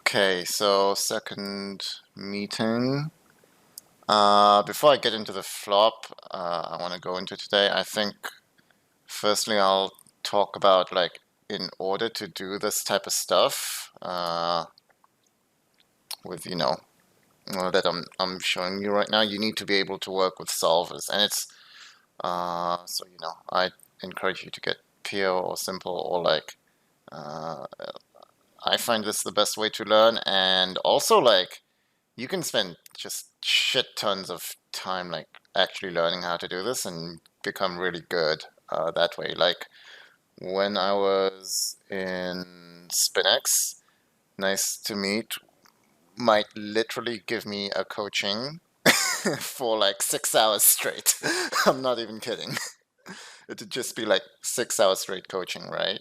Okay, so second meeting. Before I get into the flop, I want to go into today. I think firstly I'll talk about like in order to do this type of stuff with that I'm showing you right now, you need to be able to work with solvers, and it's so I encourage you to get pure or simple or like uh, I find this the best way to learn, and also like you can spend just shit tons of time like actually learning how to do this and become really good that way. Like when I was in Spinex, nice to meet, might literally give me a coaching for like 6 hours straight. I'm not even kidding. It'd just be like 6 hours straight coaching, right?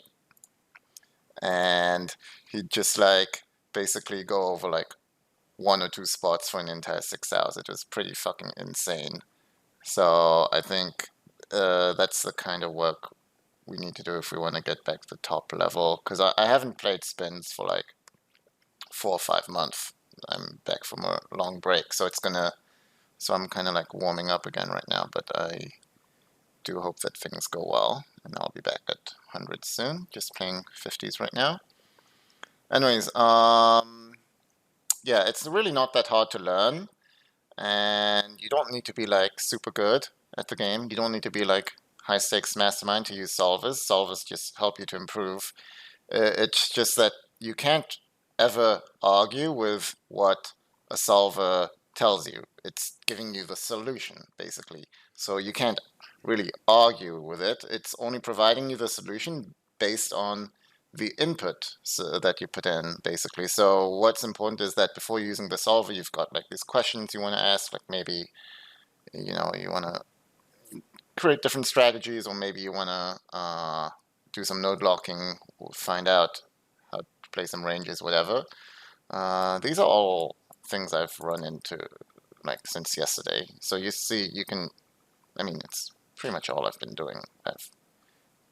And he'd just like basically go over like one or two spots for an entire 6 hours. It was pretty fucking insane. So I think that's the kind of work we need to do if we want to get back to the top level. Because I haven't played spins for like 4 or 5 months. I'm back from a long break, so So I'm kind of like warming up again right now. But I do hope that things go well, and I'll be back at hundreds soon. Just playing 50s right now. Anyways, yeah, it's really not that hard to learn. And you don't need to be like super good at the game. You don't need to be like high stakes mastermind to use solvers. Solvers just help you to improve. It's just that you can't ever argue with what a solver tells you. It's giving you the solution, basically. So you can't really argue with it. It's only providing you the solution based on the input that you put in, basically. So what's important is that before using the solver, you've got like these questions you want to ask, like maybe, you want to create different strategies, or maybe you want to do some node locking, find out how to play some ranges, whatever. These are all things I've run into like since yesterday. So you see, it's pretty much all I've been doing. I've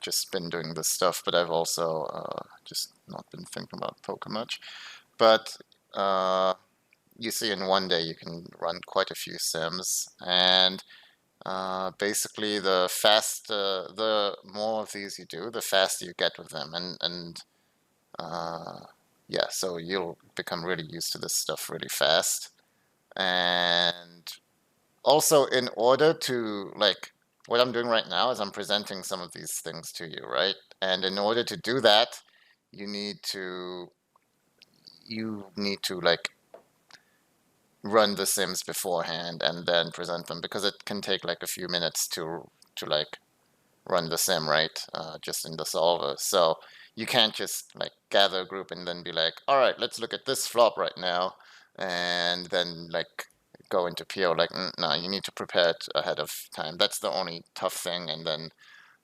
just been doing this stuff, but I've also just not been thinking about poker much. But you see, in one day you can run quite a few sims, and basically the more of these you do, the faster you get with them, and yeah, so you'll become really used to this stuff really fast. And also, in order to like what I'm doing right now is I'm presenting some of these things to you, right? And in order to do that, you need to like run the sims beforehand and then present them, because it can take like a few minutes to like run the sim, right? Just in the solver. So you can't just like gather a group and then be like, all right, let's look at this flop right now, and then like go into PO. Like, no, you need to prepare it ahead of time. That's the only tough thing. And then,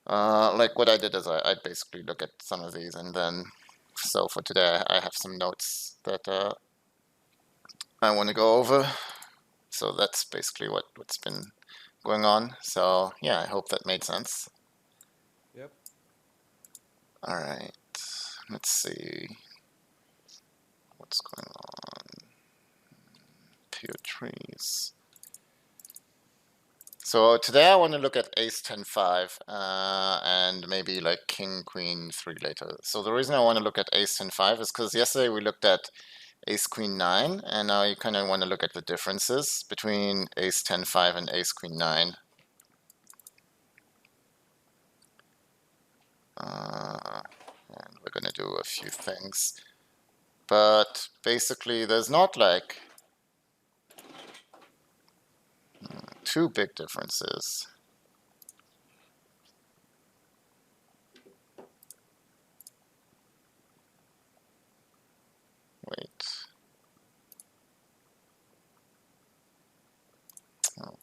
like what I did is I'd basically look at some of these, and then, so for today, I have some notes that I want to go over. So that's basically what's been going on. So yeah, I hope that made sense. Yep. All right, let's see what's going on. Pure trees. So today I want to look at ace 10-5 and maybe like king queen 3 later. So the reason I want to look at ace 10-5 is because yesterday we looked at ace queen 9, and now you kind of want to look at the differences between ace 10-5 and ace queen 9. And we're going to do a few things. But basically, there's not like two big differences. Wait. Oh.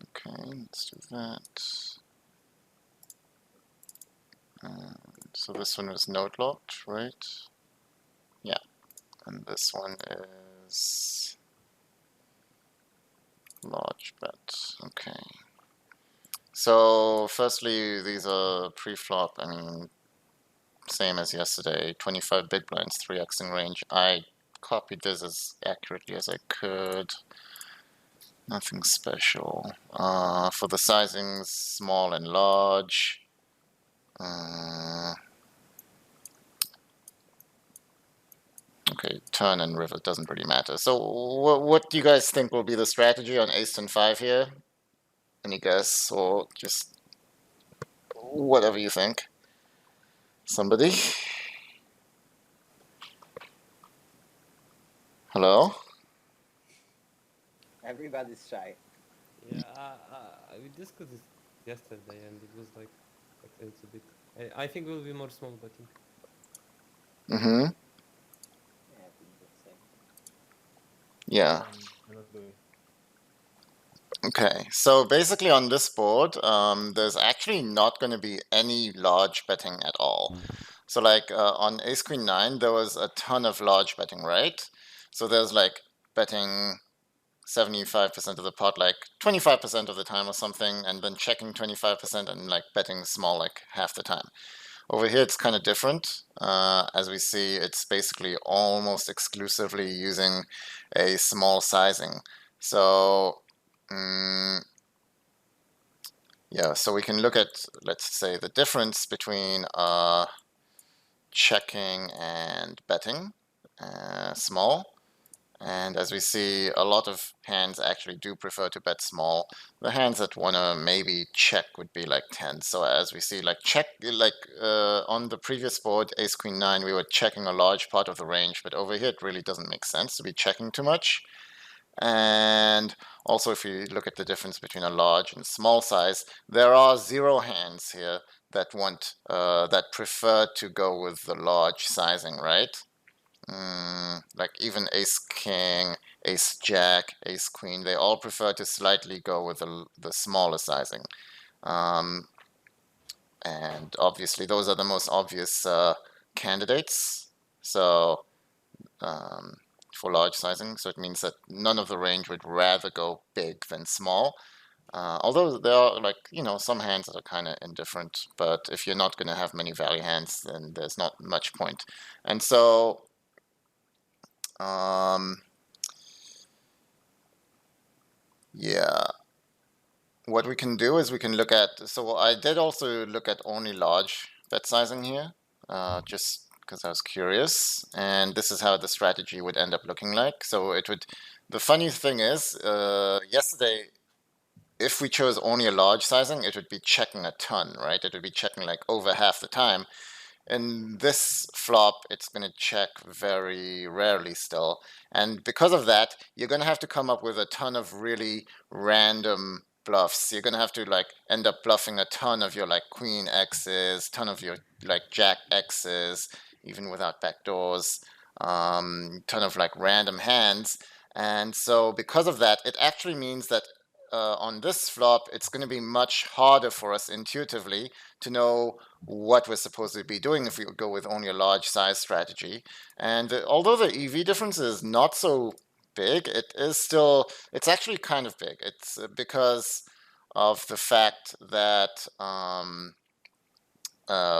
Okay, let's do that. So this one was node locked, right? Yeah. And this one is large bet. Okay. So firstly, these are pre-flop. I mean, same as yesterday, 25 big blinds, 3xing range. I copied this as accurately as I could. Nothing special. For the sizings, small and large. Okay, turn and river doesn't really matter. So what do you guys think will be the strategy on ace 10-5 here? Any guess, or just whatever you think? Somebody? Hello? Everybody's shy. Yeah, we discussed this yesterday, and it was like a little bit. I think we'll be more small betting. Mm-hmm. Yeah, I think the same. Yeah. I'm not doing. Okay, so basically on this board, there's actually not going to be any large betting at all. So like on ace queen 9, there was a ton of large betting, right? So there's like betting 75% of the pot, like 25% of the time or something, and then checking 25% and like betting small like half the time. Over here, it's kind of different. As we see, it's basically almost exclusively using a small sizing. So yeah, so we can look at, let's say, the difference between checking and betting, small. And as we see, a lot of hands actually do prefer to bet small. The hands that want to maybe check would be like 10. So as we see, like check, like on the previous board, ace queen 9, we were checking a large part of the range, but over here it really doesn't make sense to be checking too much. And also, if you look at the difference between a large and small size, there are 0 hands here that want that prefer to go with the large sizing, right? Like even ace king, ace jack, ace queen, they all prefer to slightly go with the smaller sizing. And obviously, those are the most obvious candidates. So for large sizing, so it means that none of the range would rather go big than small. Although there are like, some hands that are kind of indifferent, but if you're not going to have many value hands, then there's not much point. And so, yeah, what we can do is we can look at, so I did also look at only large bet sizing here, just because I was curious, and this is how the strategy would end up looking like. So it would, the funny thing is, yesterday, if we chose only a large sizing, it would be checking a ton, right? It would be checking like over half the time. In this flop, it's going to check very rarely still. And because of that, you're going to have to come up with a ton of really random bluffs. You're going to have to like end up bluffing a ton of your like queen X's, ton of your like jack X's, even without backdoors, ton of like random hands. And so because of that, it actually means that on this flop, it's going to be much harder for us intuitively to know what we're supposed to be doing if we go with only a large size strategy. And although the EV difference is not so big, it's actually kind of big. It's because of the fact that,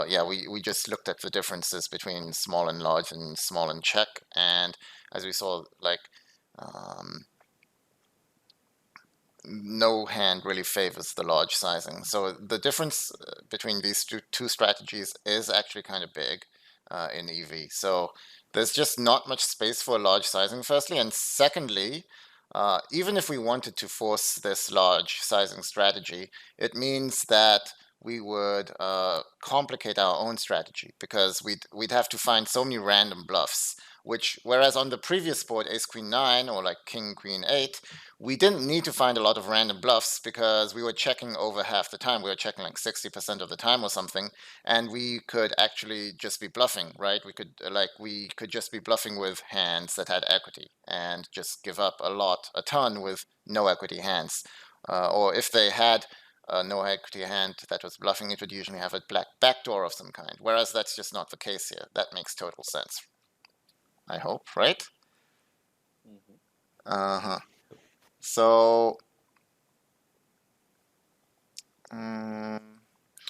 yeah, we just looked at the differences between small and large and small and check. And as we saw, like, no hand really favors the large sizing. So the difference between these two strategies is actually kind of big in EV. So there's just not much space for large sizing, firstly. And secondly, even if we wanted to force this large sizing strategy, it means that we would complicate our own strategy because we'd have to find so many random bluffs. Whereas on the previous board, ace queen 9 or like king queen 8, we didn't need to find a lot of random bluffs because we were checking over half the time. We were checking like 60% of the time or something, and we could actually just be bluffing, right? We could just be bluffing with hands that had equity and just give up a ton with no equity hands. Or if they had no equity hand that was bluffing, it would usually have a black backdoor of some kind. Whereas that's just not the case here. That makes total sense. I hope, right? Uh-huh. So,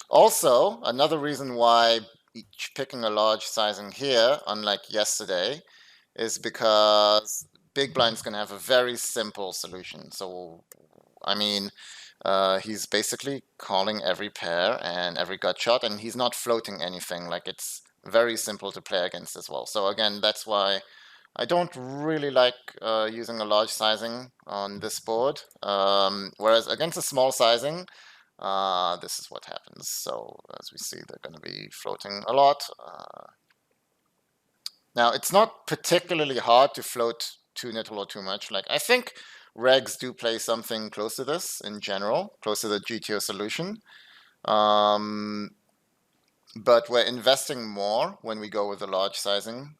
also, another reason why picking a large sizing here, unlike yesterday, is because big blind's going to have a very simple solution. So, I mean, he's basically calling every pair and every gut shot, and he's not floating anything. Like, it's very simple to play against as well. So again, that's why I don't really like using a large sizing on this board. Whereas against a small sizing, this is what happens. So as we see, they're going to be floating a lot. Now, it's not particularly hard to float too little or too much. Like, I think regs do play something close to this in general, close to the GTO solution. But we're investing more when we go with the large sizing.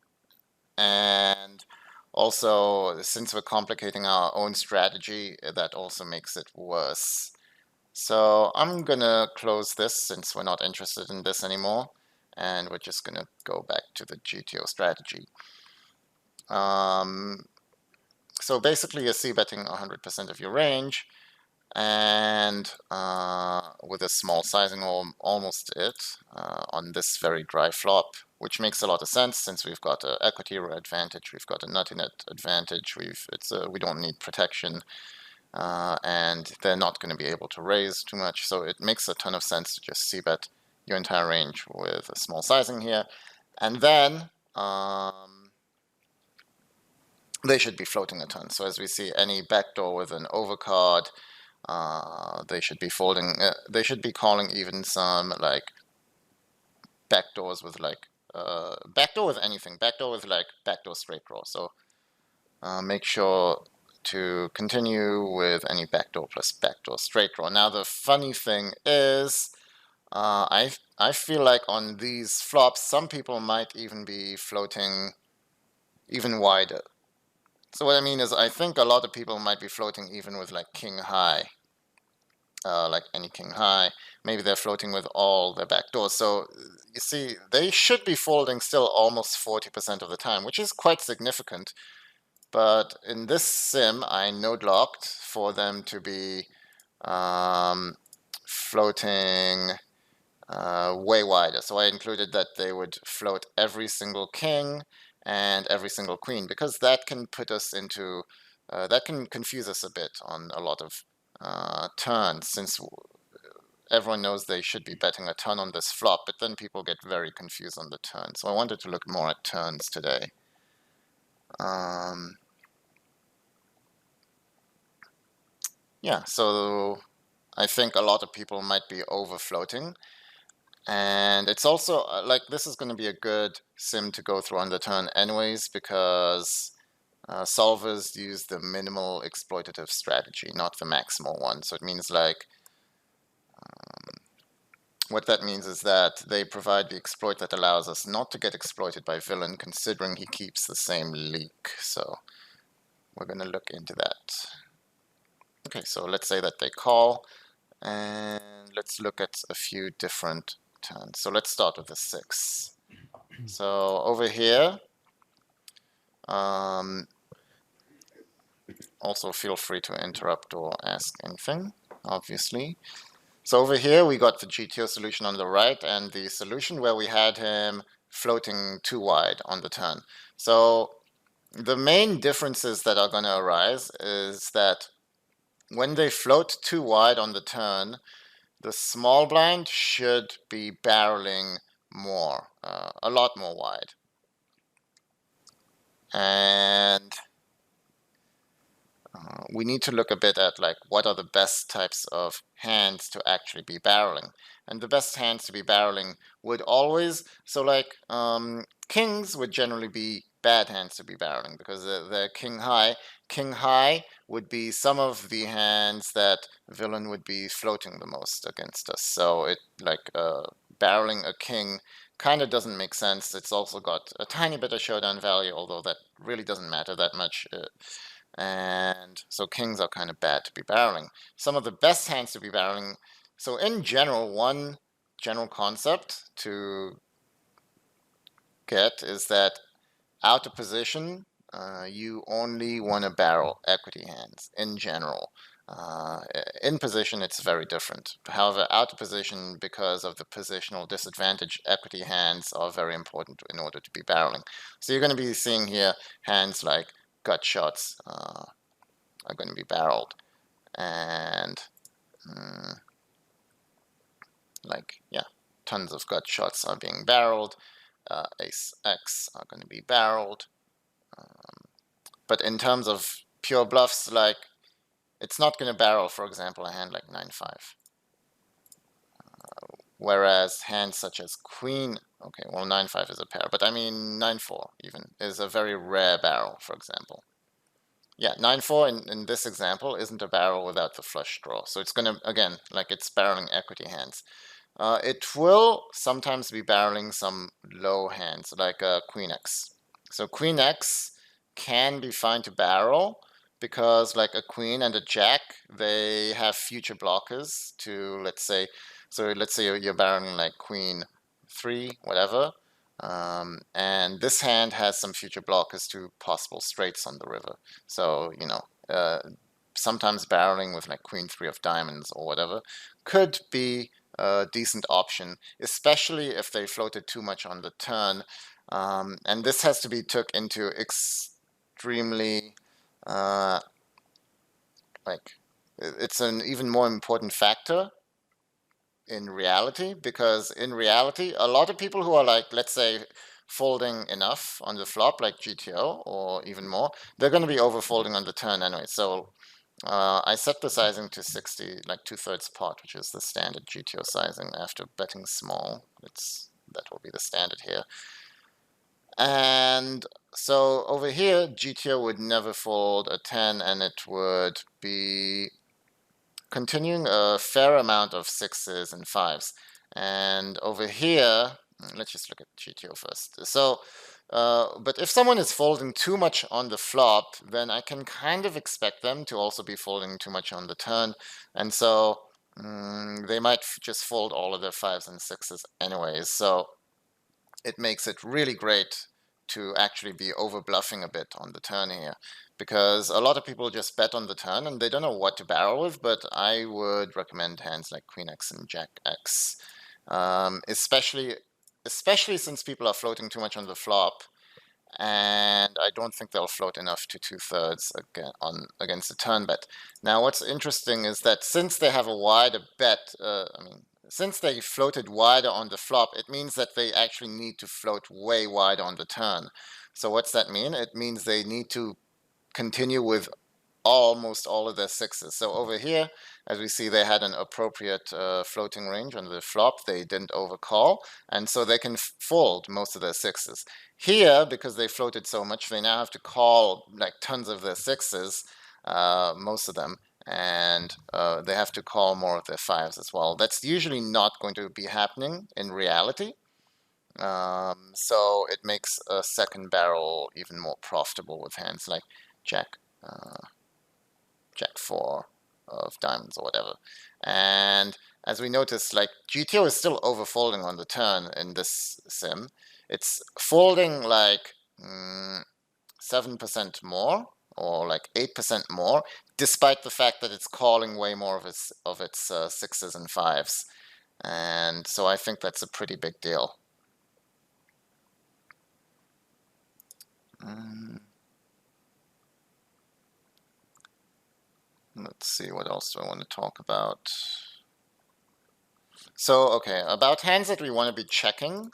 And also, since we're complicating our own strategy, that also makes it worse. So I'm gonna close this since we're not interested in this anymore. And we're just gonna go back to the GTO strategy. So basically you're c-betting 100% of your range, and with a small sizing, almost on this very dry flop, which makes a lot of sense since we've got an equity advantage, we've got a nuttiness advantage, we don't need protection, and they're not going to be able to raise too much, so it makes a ton of sense to just c-bet your entire range with a small sizing here, and then they should be floating a ton. So as we see, any backdoor with an overcard, they should be folding. They should be calling even some like backdoors with like backdoor with anything. Backdoor with like backdoor straight draw. So make sure to continue with any backdoor plus backdoor straight draw. Now the funny thing is, I feel like on these flops, some people might even be floating even wider. So what I mean is, I think a lot of people might be floating even with like king high, like any king high. Maybe they're floating with all their backdoors. So you see, they should be folding still almost 40% of the time, which is quite significant. But in this sim, I node locked for them to be floating way wider. So I included that they would float every single king and every single queen, because that can put us into, that can confuse us a bit on a lot of turns, since everyone knows they should be betting a ton on this flop, but then people get very confused on the turn. So I wanted to look more at turns today. Yeah, so I think a lot of people might be over floating. And it's also, like, this is going to be a good sim to go through on the turn anyways, because solvers use the minimal exploitative strategy, not the maximal one. So it means like, what that means is that they provide the exploit that allows us not to get exploited by villain, considering he keeps the same leak. So we're going to look into that. Okay, so let's say that they call, and let's look at a few different turns. So let's start with the 6. So over here, also feel free to interrupt or ask anything, obviously. So over here, we got the GTO solution on the right, and the solution where we had him floating too wide on the turn. So the main differences that are going to arise is that when they float too wide on the turn, the small blind should be barreling more, a lot more wide. And we need to look a bit at like what are the best types of hands to actually be barreling. And the best hands to be barreling would always, so like kings would generally be bad hands to be barreling because they're king high. King high would be some of the hands that villain would be floating the most against us. So it like barreling a king kind of doesn't make sense. It's also got a tiny bit of showdown value, although that really doesn't matter that much. And so kings are kind of bad to be barreling. Some of the best hands to be barreling. So in general, one general concept to get is that out of position, you only want to barrel equity hands in general. in position, it's very different. However, out of position, because of the positional disadvantage, equity hands are very important in order to be barreling. So you're going to be seeing here hands like gut shots are going to be barreled, and tons of gut shots are being barreled. Ace X are going to be barreled. But in terms of pure bluffs, like, it's not going to barrel, for example, a hand like 9-5. Whereas hands such as Queen, okay, well, 9-5 is a pair, but I mean 9-4 even is a very rare barrel, for example. Yeah, 9-4 in this example isn't a barrel without the flush draw. So it's going to, again, like, it's barreling equity hands. It will sometimes be barreling some low hands, like Queen X. So Queen X can be fine to barrel because, like, a Queen and a Jack, they have future blockers to, let's say you're barreling like Queen 3, whatever, and this hand has some future blockers to possible straights on the river. So, sometimes barreling with like Queen 3 of diamonds or whatever could be a decent option, especially if they floated too much on the turn. And this has to be took into extremely, it's an even more important factor in reality, because in reality, a lot of people who are, like, let's say, folding enough on the flop, like GTO or even more, they're going to be overfolding on the turn anyway. So I set the sizing to 60, like 2/3 pot, which is the standard GTO sizing after betting small. That will be the standard here. And so over here, GTO would never fold a 10, and it would be continuing a fair amount of 6s and 5s. And over here, let's just look at GTO first. So, but if someone is folding too much on the flop, then I can kind of expect them to also be folding too much on the turn. And so they might just fold all of their 5s and 6s anyways. So it makes it really great to actually be over bluffing a bit on the turn here, because a lot of people just bet on the turn and they don't know what to barrel with. But I would recommend hands like Queen X and Jack X, especially since people are floating too much on the flop, and I don't think they'll float enough to 2/3 against the turn bet. Now, what's interesting is that since they have a wider bet, since they floated wider on the flop, it means that they actually need to float way wider on the turn. So what's that mean? It means they need to continue with almost all of their 6s. So over here, as we see, they had an appropriate floating range on the flop. They didn't overcall, and so they can fold most of their 6s. Here, because they floated so much, they now have to call like tons of their 6s, most of them, and they have to call more of their 5s as well. That's usually not going to be happening in reality. So it makes a second barrel even more profitable with hands like Jack 4 of diamonds or whatever. And as we notice, like, GTO is still overfolding on the turn in this sim. It's folding like 7% more, or like 8% more, despite the fact that it's calling way more of its 6s and 5s. And so I think that's a pretty big deal. Let's see, what else do I want to talk about? So, okay, about hands that we want to be checking.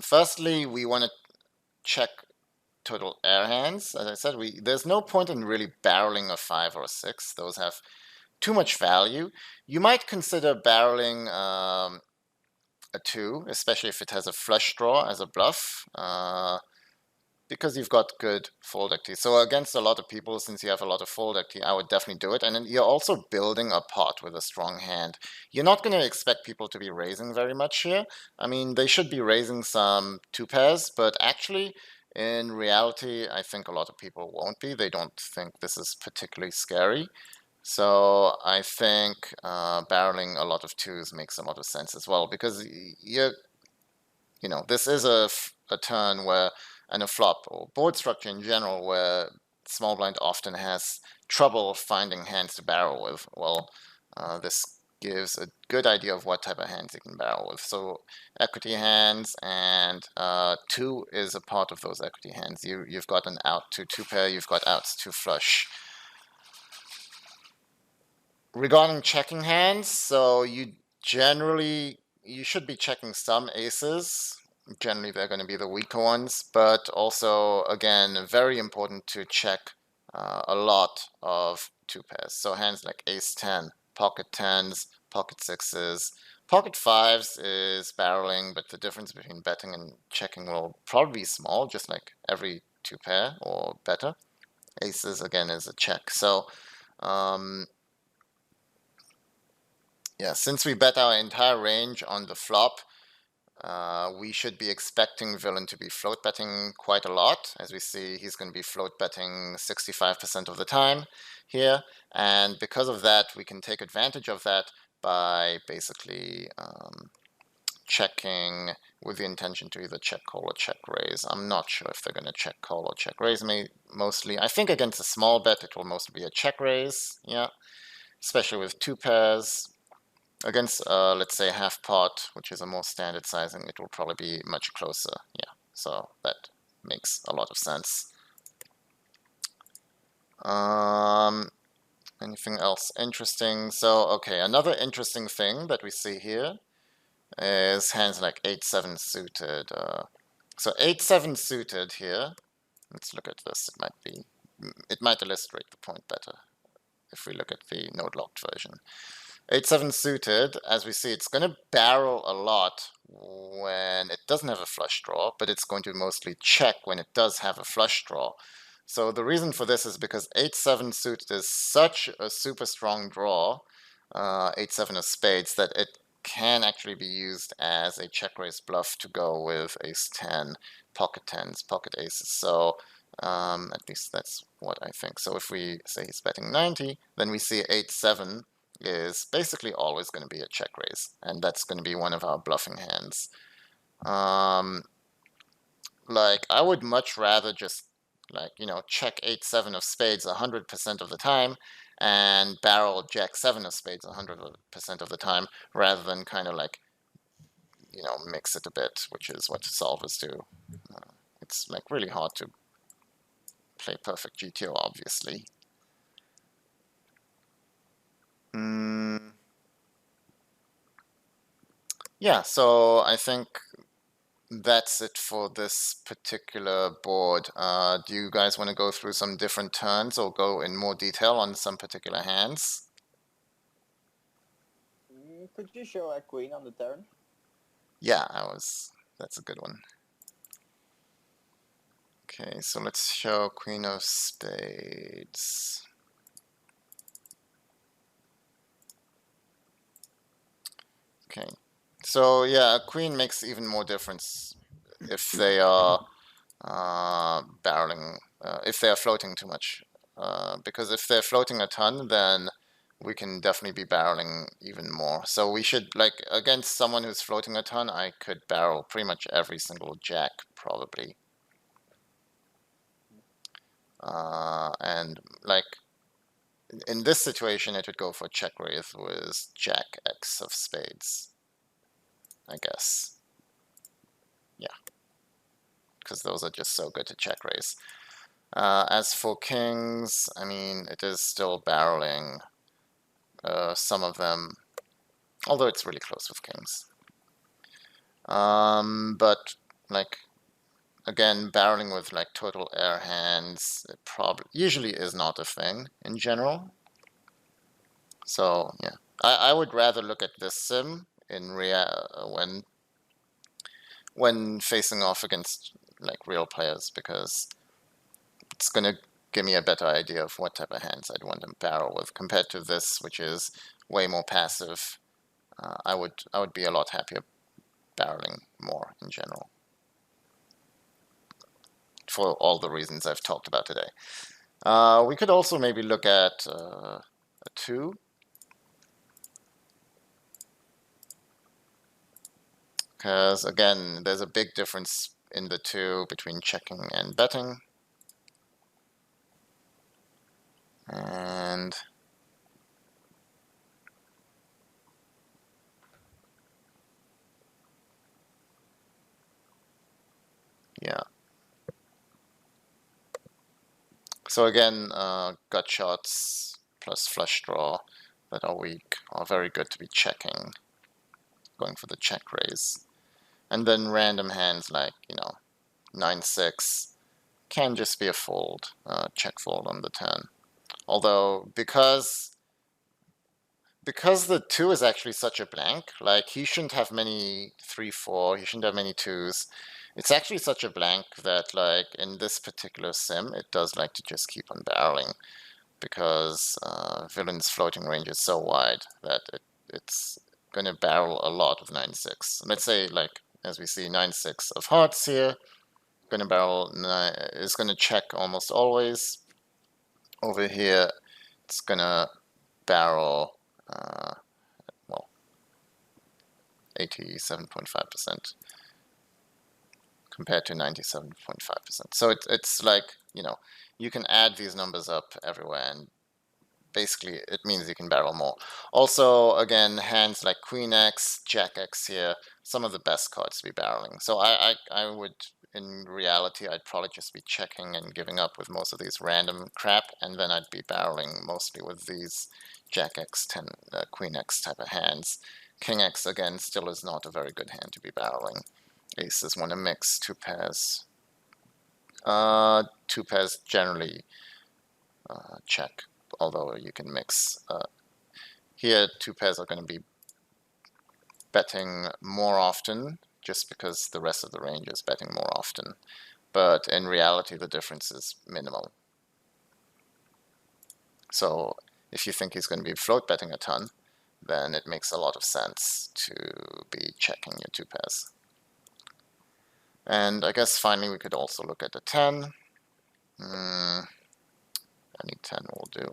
Firstly, we want to check total air hands. As I said, there's no point in really barreling a 5 or a 6. Those have too much value. You might consider barreling a 2, especially if it has a flush draw as a bluff, because you've got good fold equity. So against a lot of people, since you have a lot of fold equity, I would definitely do it. And then you're also building a pot with a strong hand. You're not going to expect people to be raising very much here. I mean, they should be raising some 2 pairs, but actually, in reality, I think a lot of people won't be. They don't think this is particularly scary. So I think barreling a lot of 2s makes a lot of sense as well, because this is a turn where, and a flop or board structure in general, where small blind often has trouble finding hands to barrel with. Well, this gives a good idea of what type of hands you can barrel with. So equity hands, and 2 is a part of those equity hands. You've got an out to 2 pair, you've got outs to flush. Regarding checking hands, so you should be checking some aces. Generally, they're going to be the weaker ones, but also, again, very important to check a lot of 2 pairs. So hands like ace 10, pocket 10s, pocket 6s. Pocket 5s is barreling, but the difference between betting and checking will probably be small, just like every 2 pair or better. Aces, again, is a check. So, yeah, since we bet our entire range on the flop, we should be expecting villain to be float betting quite a lot. As we see, he's going to be float betting 65% of the time here. And because of that, we can take advantage of that by basically checking with the intention to either check call or check raise. I'm not sure if they're going to check call or check raise mostly. I think against a small bet, it will mostly be a check raise, yeah, especially with 2 pairs. Against, let's say, half pot, which is a more standard sizing, it will probably be much closer. Yeah, so that makes a lot of sense. Anything else interesting? So, okay, another interesting thing that we see here is hands like 8-7 suited. So 8-7 suited here. Let's look at this. It might illustrate the point better if we look at the node-locked version. 8-7 suited, as we see, it's going to barrel a lot when it doesn't have a flush draw, but it's going to mostly check when it does have a flush draw. So the reason for this is because 8-7 suited is such a super strong draw, 8-7 of spades, that it can actually be used as a check raise bluff to go with ace 10, pocket 10s, pocket aces. So at least that's what I think. So if we say he's betting 90, then we see 8-7 is basically always going to be a check raise, and that's going to be one of our bluffing hands. Like, I would much rather just, like, check 8-7 of spades 100% of the time and barrel jack 7 of spades 100% of the time, rather than kind of like, mix it a bit, which is what solvers do. It's like really hard to play perfect GTO, obviously. Yeah, so I think that's it for this particular board. Do you guys want to go through some different turns or go in more detail on some particular hands? Could you show a queen on the turn? Yeah, that's a good one. Okay, so let's show queen of spades. Okay, so yeah, a queen makes even more difference if they are barreling, if they are floating too much. Because if they're floating a ton, then we can definitely be barreling even more. So we should, like, against someone who's floating a ton, I could barrel pretty much every single jack, probably. And, like, in this situation, it would go for check raise with jack X of spades, I guess. Yeah. Because those are just so good to check raise. As for kings, I mean, it is still barreling some of them, although it's really close with kings. But, like, again, barreling with, like, total air hands, it usually is not a thing in general. So, yeah. I would rather look at this sim in when facing off against, like, real players, because it's going to give me a better idea of what type of hands I'd want to barrel with compared to this, which is way more passive. I would be a lot happier barreling more in general, for all the reasons I've talked about today. We could also maybe look at a 2. Because, again, there's a big difference in the 2 between checking and betting. And yeah. So again, gut shots plus flush draw that are weak are very good to be checking, going for the check raise. And then random hands like, 9-6 can just be a fold, check fold on the turn. Although because the 2 is actually such a blank, like he shouldn't have many 3-4, he shouldn't have many 2s. It's actually such a blank that like in this particular sim, it does like to just keep on barreling because villain's floating range is so wide that it's going to barrel a lot with 9-6. Let's say like, as we see 9-6 of hearts here, going to barrel, is going to check almost always. Over here, it's going to barrel, well, 87.5% compared to 97.5%. So it's like, you can add these numbers up everywhere, and basically it means you can barrel more. Also, again, hands like Queen X, Jack X here, some of the best cards to be barreling. So I would, in reality, I'd probably just be checking and giving up with most of these random crap, and then I'd be barreling mostly with these Jack X, 10, Queen X type of hands. King X, again, still is not a very good hand to be barreling. Aces want to mix 2 pairs. 2 pairs generally check, although you can mix. Here, 2 pairs are going to be betting more often, just because the rest of the range is betting more often. But in reality, the difference is minimal. So if you think he's going to be float betting a ton, then it makes a lot of sense to be checking your 2 pairs. And I guess finally we could also look at the 10. Any 10 will do.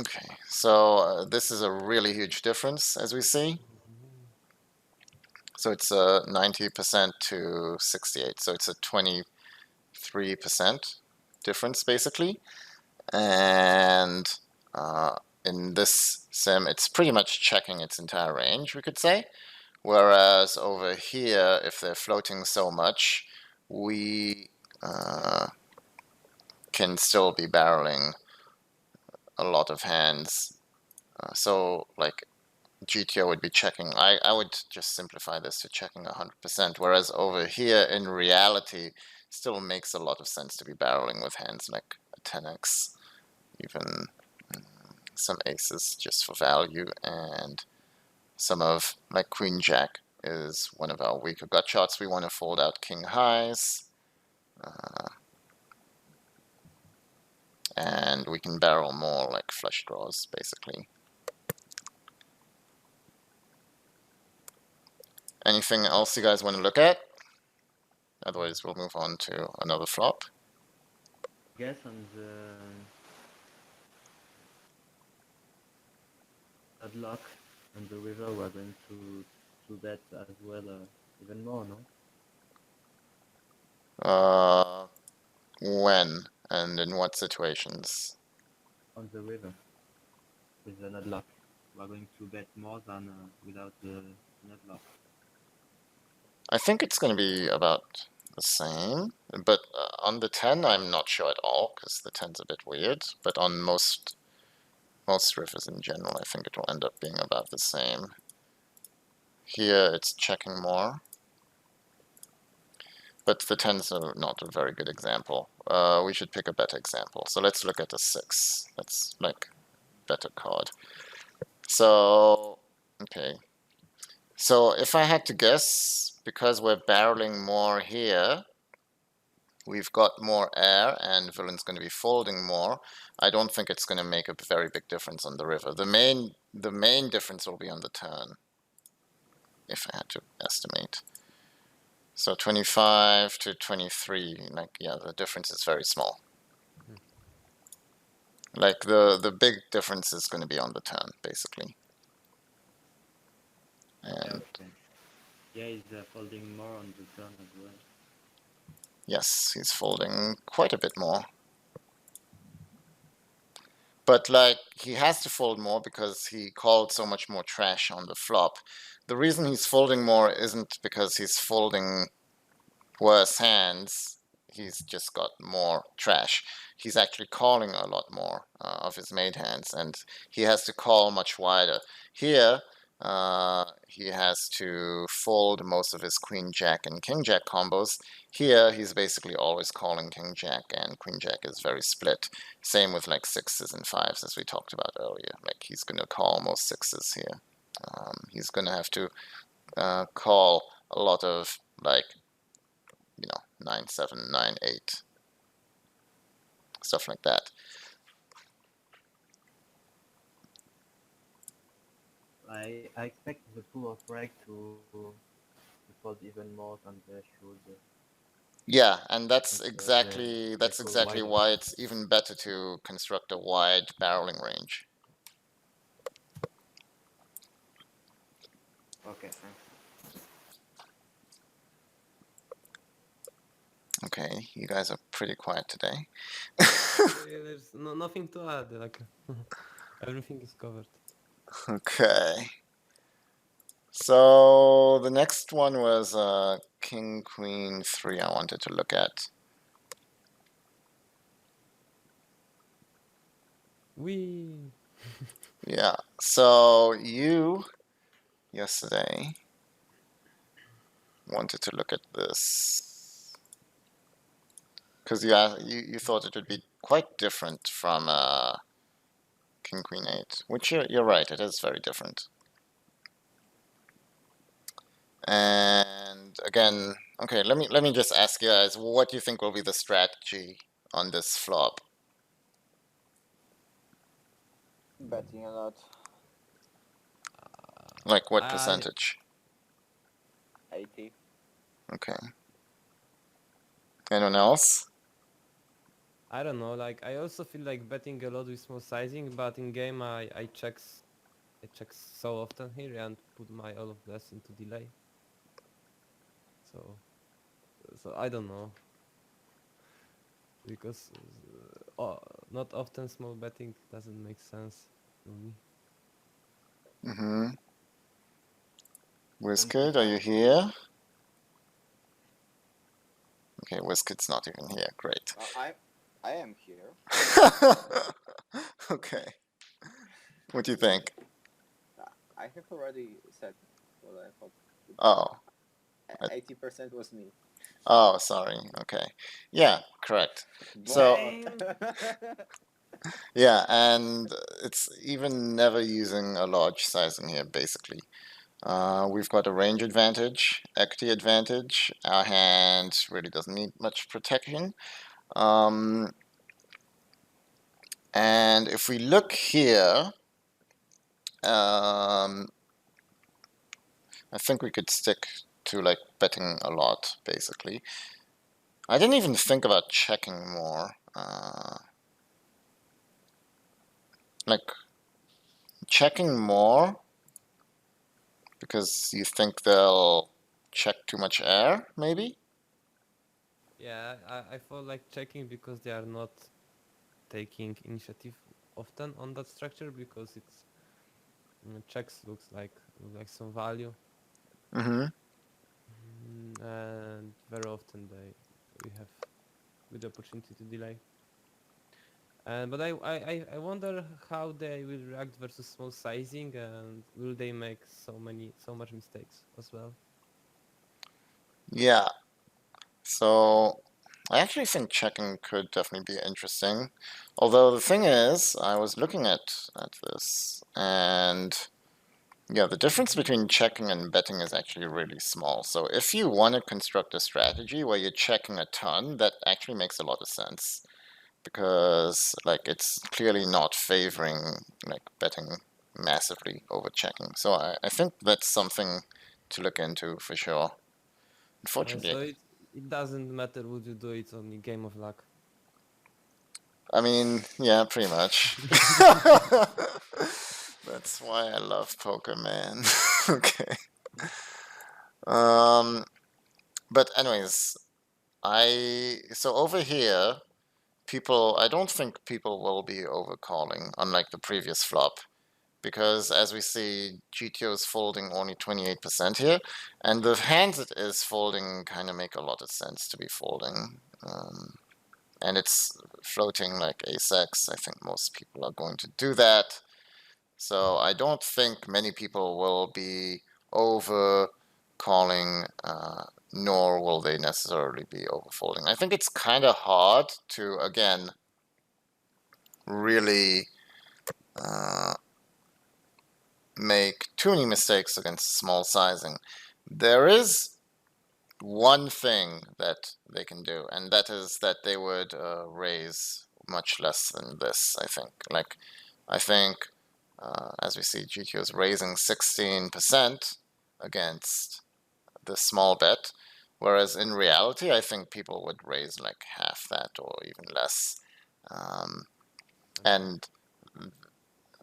Okay, so this is a really huge difference, as we see. So it's a 90% to 68, so it's a 23% difference, basically. And in this sim, it's pretty much checking its entire range, we could say. Whereas over here, if they're floating so much, we can still be barreling a lot of hands. So, like, GTO would be checking. I would just simplify this to checking 100%, whereas over here, in reality, still makes a lot of sense to be barreling with hands like a 10x, even some aces just for value, and some of, like Queen Jack is one of our weaker gut shots. We want to fold out King highs. And we can barrel more like flush draws, basically. Anything else you guys want to look at? Otherwise, we'll move on to another flop. I guess on the padlock on the river, we're going to bet as well, even more, no? When and in what situations? On the river with the padlock, we're going to bet more than without the padlock. I think it's going to be about the same, but on the 10, I'm not sure at all, because the 10's a bit weird, but on most rivers in general, I think it will end up being about the same. Here, it's checking more, but the 10's are not a very good example. We should pick a better example. So let's look at the 6. That's like better card. So, okay. So if I had to guess, because we're barreling more here, we've got more air and villain's going to be folding more. I don't think it's going to make a very big difference on the river. The main difference will be on the turn, if I had to estimate. So 25 to 23, like, yeah, the difference is very small. Like, the big difference is going to be on the turn, basically. And yeah, he's folding more on the turn as well. Yes, he's folding quite a bit more. But like he has to fold more because he called so much more trash on the flop. The reason he's folding more isn't because he's folding worse hands. He's just got more trash. He's actually calling a lot more of his made hands, and he has to call much wider. Here, he has to fold most of his queen jack and king jack combos. Here, he's basically always calling king jack, and queen jack is very split. Same with like sixes and fives, as we talked about earlier. Like he's gonna call most sixes here. He's gonna have to call a lot of like 9-7, 9-8, stuff like that. I expect the pool of break to fold even more than they should. Yeah, and that's They exactly fold wider. why it's even better to construct a wide barreling range. Okay, thanks. Okay, you guys are pretty quiet today. Yeah, there's nothing to add. Like everything is covered. Okay. So the next one was King Queen 3 I wanted to look at. We Yeah. So you yesterday wanted to look at this because you thought it would be quite different from King Queen 8, which you're right, it is very different. And again, okay, let me just ask you guys, what do you think will be the strategy on this flop? Betting a lot. Like what I- percentage? 80. Okay. Anyone else? I don't know. Like I also feel like betting a lot with small sizing, but in game I check so often here and put my all of this into delay. So I don't know because not often small betting doesn't make sense to me. Mm-hmm. Wizkid, are you here? Okay, Wizkid's not even here. Great. I am here. Okay. What do you think? I have already said what I thought. Oh. 80% was me. Oh, sorry. Okay. Yeah, correct. So, yeah, and it's even never using a large sizing here, basically. We've got a range advantage, equity advantage. Our hand really doesn't need much protection. And if we look here, I think we could stick to like betting a lot, basically. I didn't even think about checking more. Like checking more because you think they'll check too much air, maybe? Yeah, I feel like checking because they are not taking initiative often on that structure because it's checks looks like some value. Mm-hmm. And very often we have good opportunity to delay. But I wonder how they will react versus small sizing and will they make so much mistakes as well. Yeah. So I actually think checking could definitely be interesting. Although the thing is, I was looking at this, and yeah, the difference between checking and betting is actually really small. So if you want to construct a strategy where you're checking a ton, that actually makes a lot of sense because like it's clearly not favoring like betting massively over checking. So I think that's something to look into for sure. Unfortunately, So it doesn't matter what you do, it's only game of luck. I mean, yeah, pretty much. That's why I love poker, man. Okay. But anyways, So over here, I don't think people will be overcalling, unlike the previous flop, because as we see, GTO is folding only 28% here, and the hands it is folding kind of make a lot of sense to be folding. And it's floating like ace-x. I think most people are going to do that. So I don't think many people will be over calling, nor will they necessarily be overfolding. I think it's kind of hard to, again, really make too many mistakes against small sizing. There is one thing that they can do, and that is that they would raise much less than this, I think. I think, as we see, GTO is raising 16% against the small bet, whereas in reality, I think people would raise like half that or even less. And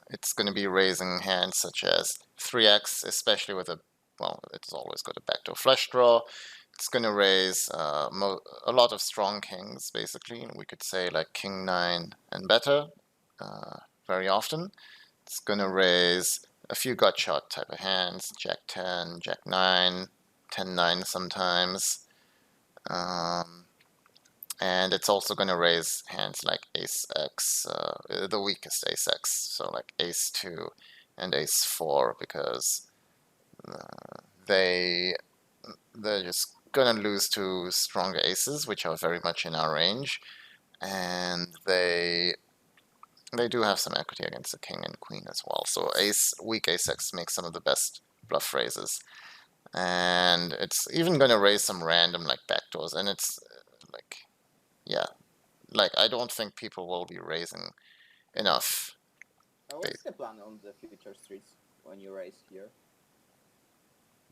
it's going to be raising hands such as 3x, especially with it's always got a backdoor flush draw. It's going to raise a lot of strong kings, basically. We could say like king 9 and better very often. It's going to raise a few gut shot type of hands, jack 10, jack 9, 10 9 sometimes. And it's also going to raise hands like ace x, the weakest ace x, so like ace 2 and ace 4, because they're just going to lose to stronger aces, which are very much in our range, and they do have some equity against the king and queen as well. So weak ace x makes some of the best bluff raises, and it's even going to raise some random like backdoors, and it's like, yeah, like I don't think people will be raising enough. What's the plan on the future streets when you raise here?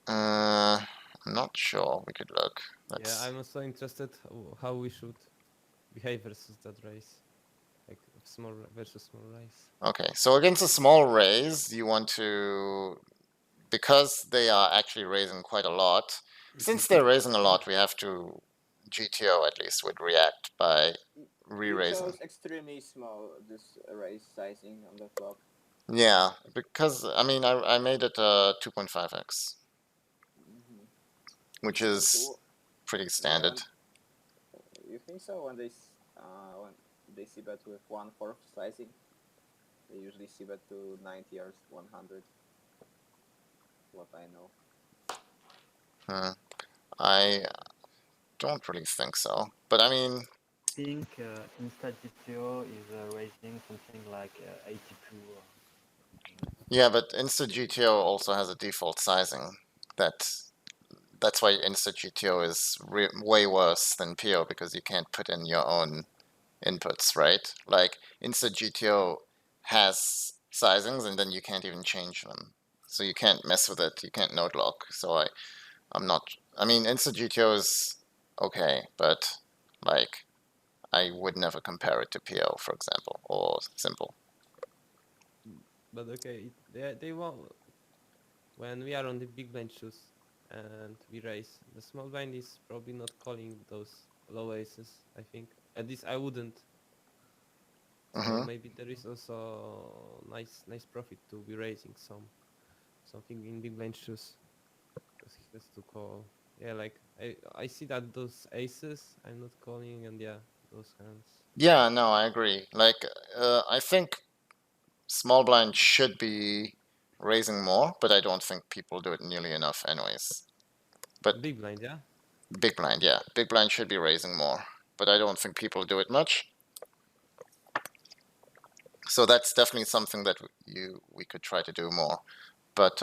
I'm not sure. We could look. Yeah, I'm also interested how we should behave versus that race, like small versus small race. Okay, so against a small raise, you want to, because they are actually raising quite a lot. Since they're raising a lot, we have to, GTO at least would react by re-raising. You chose extremely small this raise sizing on the flop. Yeah, because I mean I made it 2.5x, which is pretty standard. You think so? When they see bet with 1/4 sizing, they usually see bet to 90 or 100. What I know. I don't really think so, but I mean, I think Insta GTO is raising something like 82. Yeah, but Insta GTO also has a default sizing. That's why Insta GTO is way worse than PO, because you can't put in your own inputs, right? Like Insta GTO has sizings and then you can't even change them, so you can't mess with it. You can't node lock. So I'm not. I mean, Insta GTO is okay, but like I would never compare it to PO, for example, or Simple. But okay, they won't. When we are on the big blind shoes and we raise, the small blind is probably not calling those low aces, I think. At least I wouldn't. So maybe there is also nice profit to be raising something in big blind shoes, because he has to call. Yeah, like I see that those aces I'm not calling, and yeah, those hands. Yeah, no, I agree. Like, I think small blind should be raising more, but I don't think people do it nearly enough, anyways. But Big blind, yeah. big blind, yeah, big blind should be raising more, but I don't think people do it much. So that's definitely something that we could try to do more. But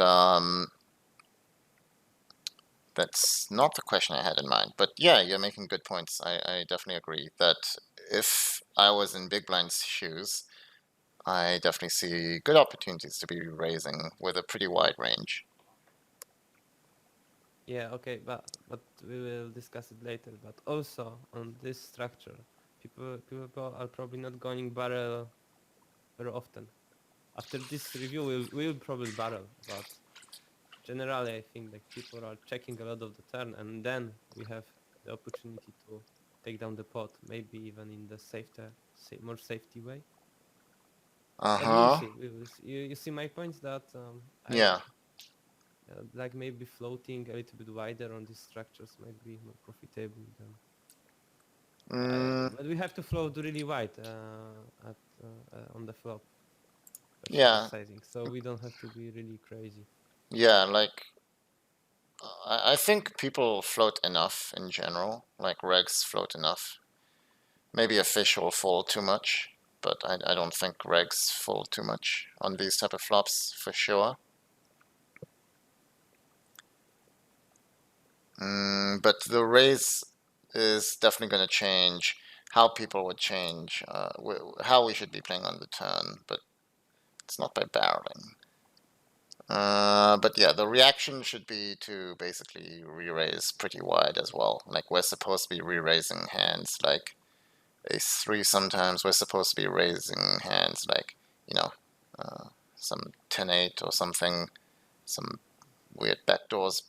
that's not the question I had in mind. But yeah, you're making good points. I definitely agree that if I was in big blind's shoes, I definitely see good opportunities to be raising with a pretty wide range. Yeah, okay, but we will discuss it later. But also on this structure, people are probably not going barrel very often. After this review, we'll probably barrel, but generally I think like people are checking a lot of the turn, and then we have the opportunity to take down the pot, maybe even in the more safety way. But we will Uh-huh. see. We will see. You see my point that Yeah. like maybe floating a little bit wider on these structures might be more profitable than. Mm, But we have to float really wide on the flop for small yeah. sizing, so we don't have to be really crazy. Yeah, like I think people float enough in general. Like regs float enough. Maybe a fish will fall too much, but I don't think regs fall too much on these type of flops for sure. But the raise is definitely going to change how people would change, how we should be playing on the turn, but it's not by barreling. But yeah, the reaction should be to basically re-raise pretty wide as well. Like we're supposed to be re-raising hands like ace-3 sometimes. We're supposed to be raising hands like, you know, some 10-8 or something, some weird backdoors.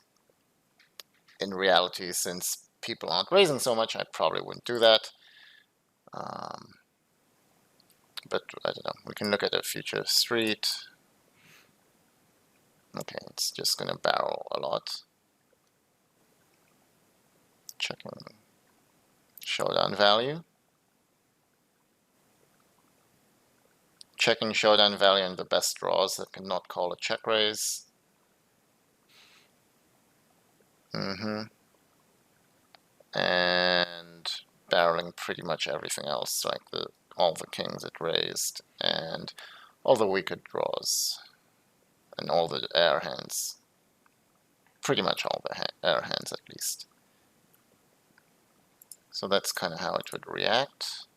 In reality, since people aren't raising so much, I probably wouldn't do that. But I don't know. We can look at a future street. Okay, it's just gonna barrel a lot. Checking showdown value. Checking showdown value and the best draws that cannot call a check raise. And barreling pretty much everything else, like all the kings it raised, and all the weaker draws, and all the air hands. Pretty much all the air hands, at least. So that's kind of how it would react.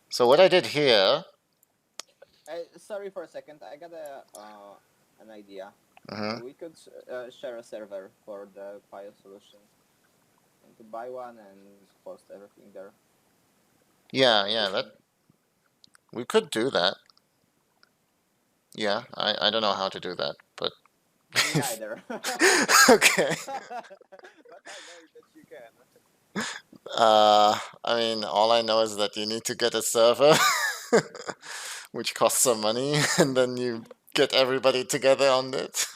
So what I did here. Sorry for a second. I got an idea. We could share a server for the Pio solutions, and to buy one and post everything there. Yeah, that we could do that. Yeah, I don't know how to do that, but Me neither. okay. But I know that you can. I mean, all I know is that you need to get a server, which costs some money, and then you get everybody together on it.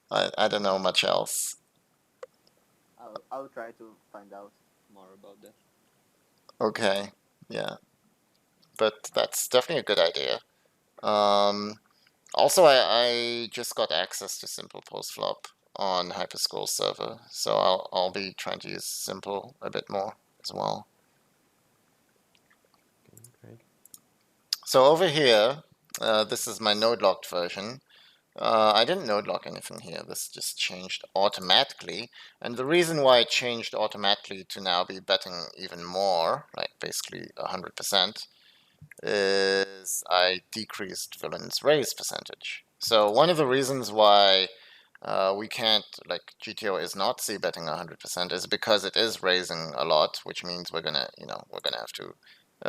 But I don't know much else. I'll try to find out more about that. Okay, yeah, but that's definitely a good idea. Um, Also, I just got access to Simple Post Flop on Hyperscroll server, so I'll be trying to use Simple a bit more as well. Okay, great. So over here, this is my node locked version. I didn't node lock anything here. This just changed automatically, and the reason why it changed automatically to now be betting even more, like basically 100%, is I decreased villain's raise percentage. So one of the reasons why we can't, like GTO is not c betting 100% is because it is raising a lot, which means we're gonna, we're gonna have to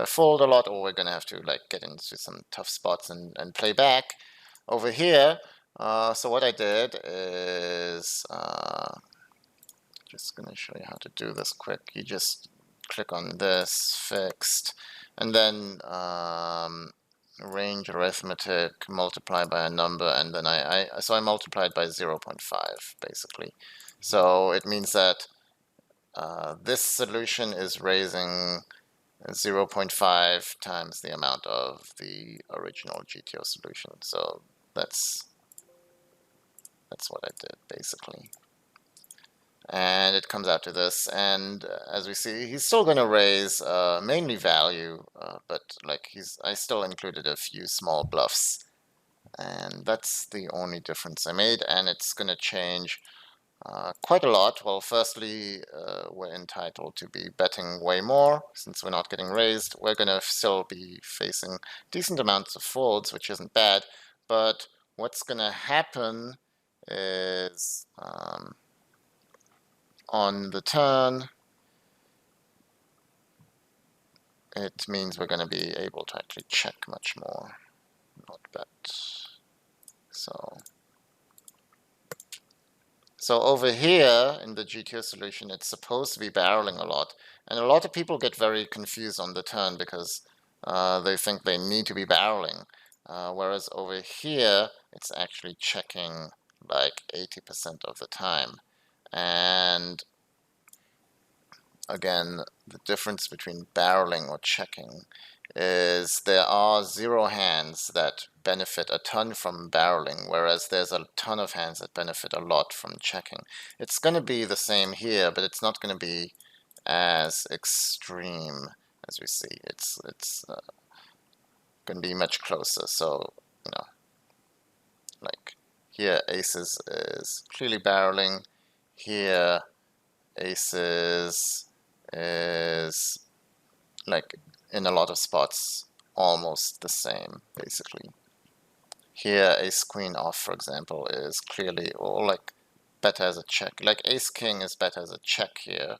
fold a lot, or we're gonna have to like get into some tough spots and play back. Over here, so what I did is just gonna show you how to do this quick. You just click on this, fixed, and then range arithmetic, multiply by a number, and then so I multiplied by 0.5 basically. So it means that this solution is raising 0.5 times the amount of the original GTO solution. So that's what I did basically. And it comes out to this, and as we see, he's still going to raise mainly value, but like I still included a few small bluffs, and that's the only difference I made, and it's going to change quite a lot. Well, firstly, we're entitled to be betting way more since we're not getting raised. We're going to still be facing decent amounts of folds, which isn't bad, but what's going to happen is on the turn, it means we're going to be able to actually check much more, not bet. So So over here in the GTO solution, it's supposed to be barreling a lot. And a lot of people get very confused on the turn because they think they need to be barreling. Whereas over here, it's actually checking like 80% of the time. And again, the difference between barreling or checking is there are 0 hands that benefit a ton from barreling, whereas there's a ton of hands that benefit a lot from checking. It's going to be the same here, but it's not going to be as extreme as we see. It's going to be much closer. So, you know, like here aces is clearly barreling. Here aces is like in a lot of spots almost the same basically. Here ace queen off, for example, is clearly or like better as a check. Like ace king is better as a check here,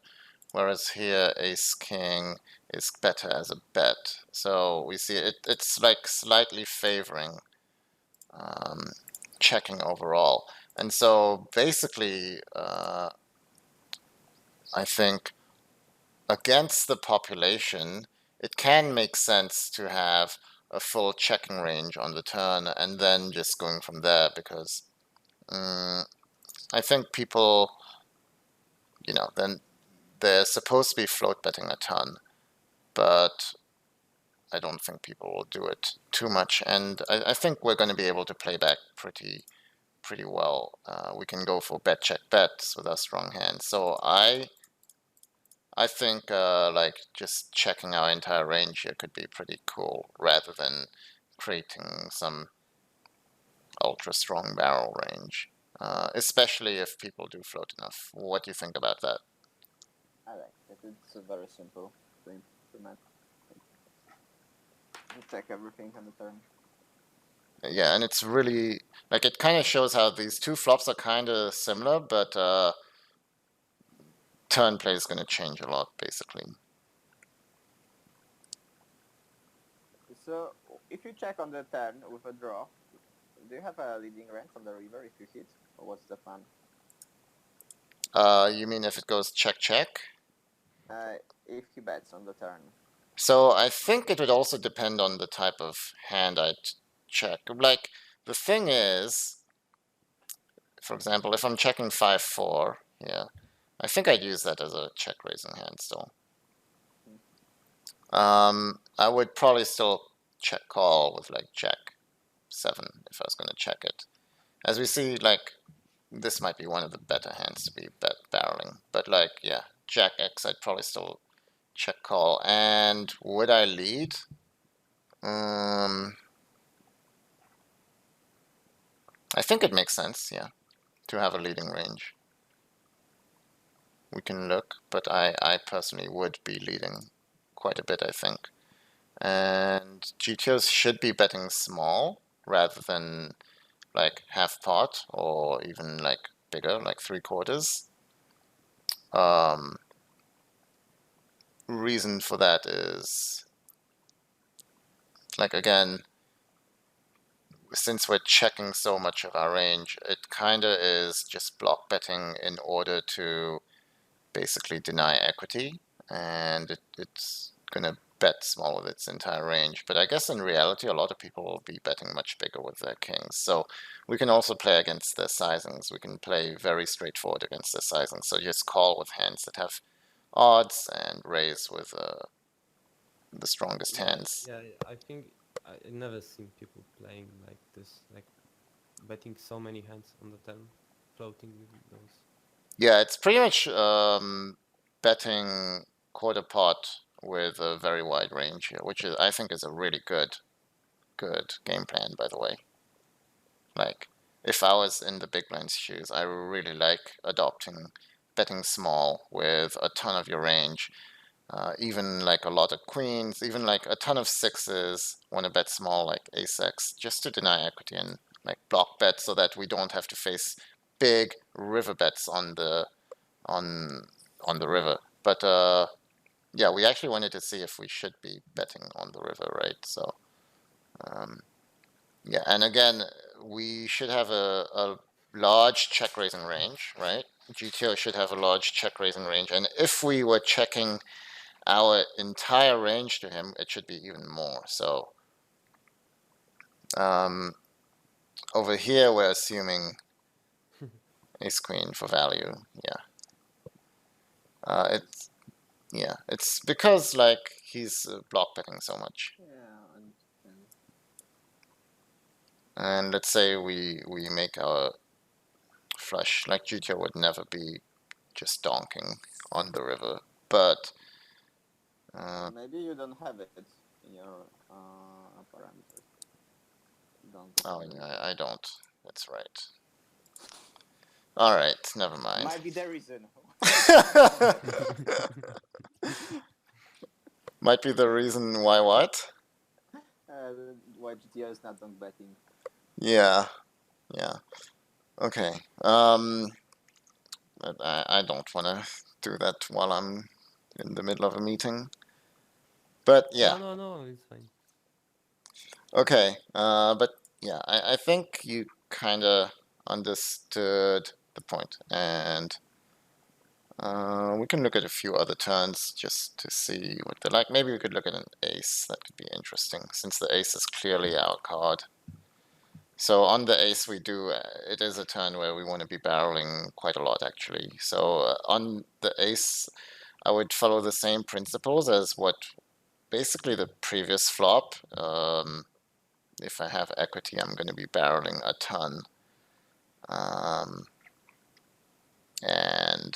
whereas here ace king is better as a bet. So we see it's like slightly favoring checking overall. And so basically I think against the population, it can make sense to have a full checking range on the turn and then just going from there because I think people, you know, then they're supposed to be float betting a ton, but I don't think people will do it too much. And I think we're going to be able to play back pretty well. We can go for bet check bets with our strong hands. So I think like just checking our entire range here could be pretty cool rather than creating some ultra strong barrel range, especially if people do float enough. What do you think about that? I like it. It's very simple to implement. You check everything on the turn. Yeah, and it's really like it kind of shows how these two flops are kind of similar, but turn play is going to change a lot basically. So if you check on the turn with a draw, do you have a leading range on the river if you hit, or what's the plan? You mean if it goes check check? If he bets on the turn. So I think it would also depend on the type of hand I'd check. Like the thing is, for example, if I'm checking 5-4 here, I think I'd use that as a check raising hand still. I would probably still check call with like Jack 7 if I was going to check it. As we see, like this might be one of the better hands to be bet barreling, but like yeah, Jack X I'd probably still check call. And would I lead? I think it makes sense, yeah, to have a leading range. We can look, but I personally would be leading quite a bit, I think. And GTOs should be betting small rather than like half pot or even like bigger, like 3/4. Reason for that is like again, since we're checking so much of our range, it kind of is just block betting in order to basically deny equity, and it's gonna bet small with its entire range. But I guess in reality, a lot of people will be betting much bigger with their kings. So we can also play against their sizings. We can play very straightforward against their sizings. So just call with hands that have odds and raise with the strongest hands. Yeah, I think I never seen people playing like this, like betting so many hands on the turn, floating with those. Yeah, it's pretty much betting quarter pot with a very wide range here, which is I think is a really good game plan, by the way. Like, if I was in the big blind's shoes, I really like adopting betting small with a ton of your range. Even like a lot of queens, even like a ton of sixes, want to bet small like ace-x, just to deny equity and like block bet so that we don't have to face big river bets on the river. But yeah, we actually wanted to see if we should be betting on the river, right? So yeah, and again, we should have a large check raising range, right? GTO should have a large check raising range, and if we were checking our entire range to him, it should be even more. So over here, we're assuming ace queen for value. It's because like he's block betting so much. Yeah, and And let's say we make our flush, like GTO would never be just donking on the river, but maybe you don't have it in your parameters. Don't. oh yeah, I don't. That's right. All right, never mind. Might be the reason. Might be the reason why what? Why GTO is not dunk betting. Yeah. Okay. But I don't want to do that while I'm in the middle of a meeting. But yeah. No, it's fine. Okay. But yeah, I think you kind of understood the point, and we can look at a few other turns just to see what they're like. Maybe we could look at an ace. That could be interesting, since the ace is clearly our card. So on the ace we do, it is a turn where we want to be barreling quite a lot actually. So on the ace, I would follow the same principles as what basically the previous flop. If I have equity, I'm going to be barreling a ton. And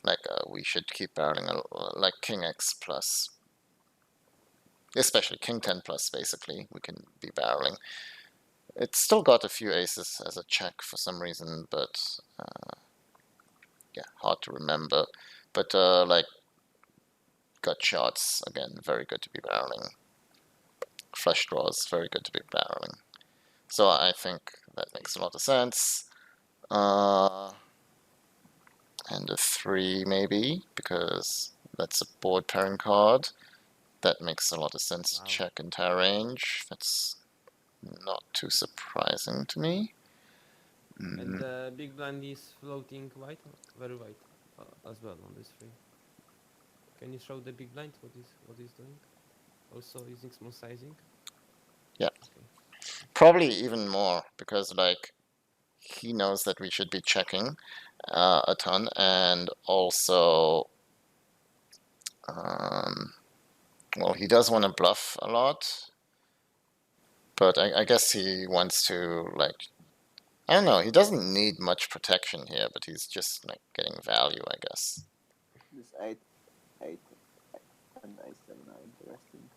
like we should keep barreling like king x plus, especially king 10 plus basically, we can be barreling. It's still got a few aces as a check for some reason, but yeah, hard to remember. But like gut shots, again, very good to be barreling. Flush draws, very good to be barreling. So I think that makes a lot of sense. And a 3 maybe, because that's a board pairing card. That makes a lot of sense. Wow. Check entire range. That's not too surprising to me. And the big blind is floating white, very white as well on this tree. Can you show the big blind what is doing? Also using small sizing. Yeah. Okay. Probably even more, because like he knows that we should be checking a ton, and also well, he does want to bluff a lot, but I guess he wants to, like, I don't know, he doesn't need much protection here, but he's just like getting value, I guess. This 8 and ace 7 are interesting.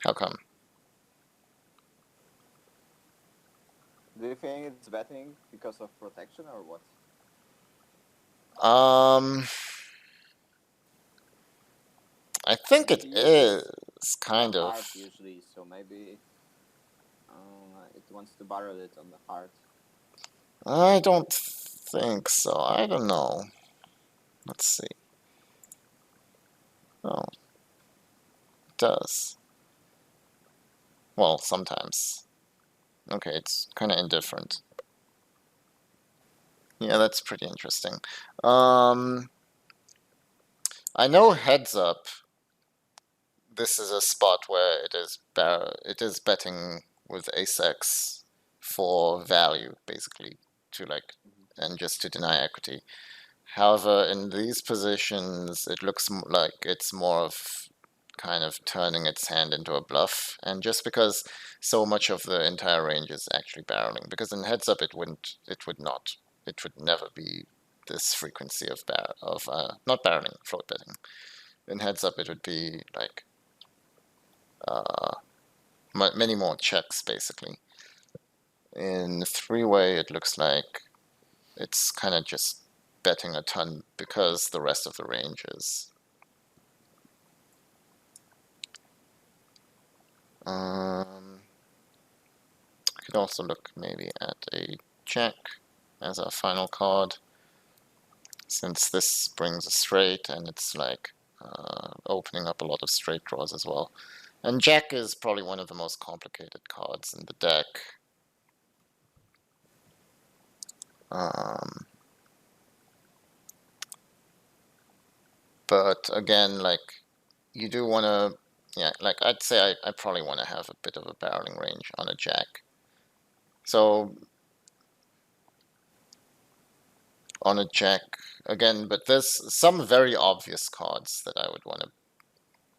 How come? Do you think it's betting because of protection or what? I think it is kind Heart of. usually, so maybe it wants to barrel it on the heart. I don't think so. I don't know. Let's see. Oh, it does. Well, sometimes. Okay, it's kind of indifferent. Yeah, that's pretty interesting. I know heads up. This is a spot where it is betting with ace-x for value, basically, to like, and just to deny equity. However, in these positions, it looks like it's more of kind of turning its hand into a bluff, and just because so much of the entire range is actually barreling, because in heads up it would never be this frequency of not barreling, float betting. In heads up it would be like many more checks basically. In three-way it looks like it's kind of just betting a ton because the rest of the range is. I could also look maybe at a check as our final card, since this brings a straight and it's like opening up a lot of straight draws as well. And Jack is probably one of the most complicated cards in the deck. But again, like, you do want to, yeah, like, I'd say I probably want to have a bit of a barreling range on a Jack. So, on a Jack, again, but there's some very obvious cards that I would want to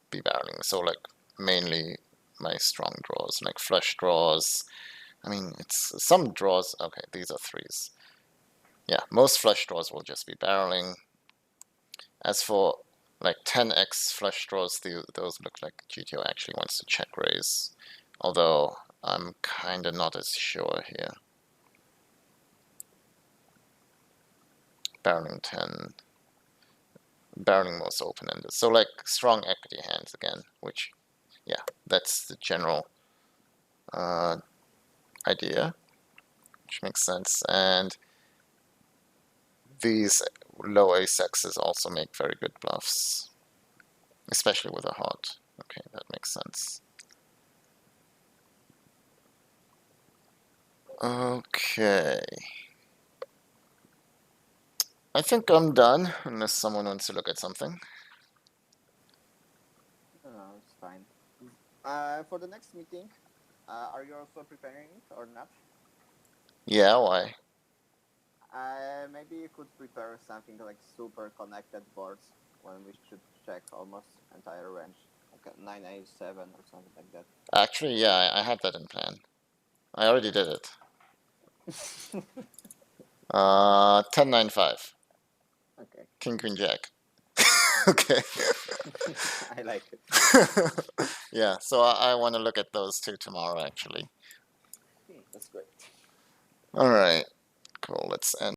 be barreling. So, like, mainly my strong draws, like flush draws. I mean, it's some draws. Okay, these are threes. Yeah, most flush draws will just be barreling. As for like 10x flush draws, those look like GTO actually wants to check raise. Although I'm kind of not as sure here. Barreling 10. Barreling most open-ended. So like strong equity hands again, which, yeah, that's the general idea, which makes sense. And these low ace X's also make very good bluffs, especially with a heart. Okay, that makes sense. Okay. I think I'm done, unless someone wants to look at something. No, it's fine. For the next meeting, are you also preparing it or not? Yeah, why? Maybe you could prepare something like super connected boards when we should check almost entire range, like a 9A7 or something like that. Actually, yeah, I had that in plan. I already did it. 10-9-5. Okay. King, Queen, Jack. Okay. I like it. Yeah, so I want to look at those two tomorrow, actually. That's great. All right, cool. Let's end.